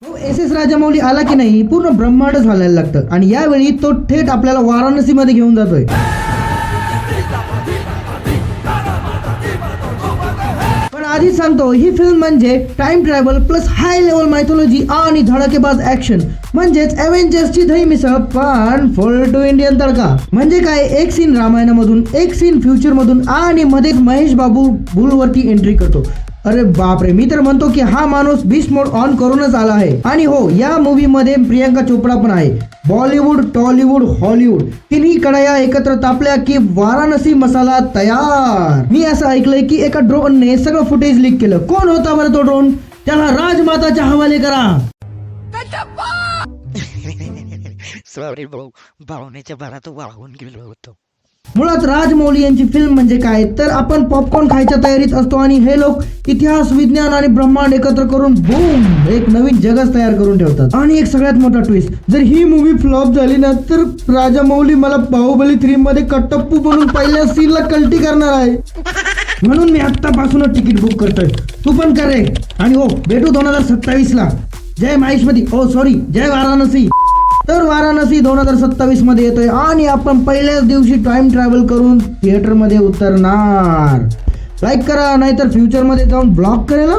S Rajamouli आला की नाही पूर्ण ब्रह्मांड झालेलं लागतं आणि यावेळी तो थेट आपल्याला वाराणसी मध्ये घेऊन जातोय. पण आधीच सांगतो ही फिल्म म्हणजे time travel plus high level mythology आणि धडाकेबाज ऍक्शन म्हणजेच एव्हेंजर्सची दही मिसळ पण फुल टू इंडियन तडका. म्हणजे काय, एक सीन रामायणामधून, एक सीन फ्युचर मधून आणि मध्येच महेश बाबू बुलवरती एंट्री करतो. अरे बापरे, मी तर म्हणतो की हा माणूस बीस्ट मोड ऑन करूनच आला आहे. आणि हो, या मूवी मध्ये प्रियंका चोपडा पण आहे. बॉलिवूड, टॉलिवूड, हॉलिवूड तिन्ही कडाया एकत्र तापल्या की वाराणसी मसाला तयार. मी असं ऐकलंय की एका ड्रोनने सगळं फुटेज लीक केलं. कोण होता बरं तो ड्रोन? त्याला राजमाताच्या हवाले करा. सॉरी भाऊ, भावनेच्या भरात वाहून गेलो होतो. मुळात राजमौली यांची फिल्म म्हणजे काय तर आपण पॉपकॉर्न खायच्या तयारीत असतो आणि हे लोक इतिहास, विज्ञान आणि ब्रह्मांड एकत्र करून बूम एक नवीन जगच तयार करून ठेवतात. आणि एक सगळ्यात मोठा ट्विस्ट, जर ही मूवी फ्लॉप झाली ना तर राजामौली मला बाहुबली 3 मध्ये कट्टप्पू बनून पहिल्या सीनला कल्टी करणार आहे. म्हणून मी आत्तापासूनच तिकीट बुक करतोय. तू पण कर रे. आणि हो, भेटू 2027 ला. जय माहेश्वरी, ओ सॉरी, जय वाराणसी. तर वाराणसी 2027 मध्ये येतोय आणि आपण पहिल्याच दिवशी टाइम ट्रॅव्हल करून थिएटर मध्ये उतरणार. लाईक करा, नाहीतर फ्युचर मध्ये जाऊन ब्लॉक करेल.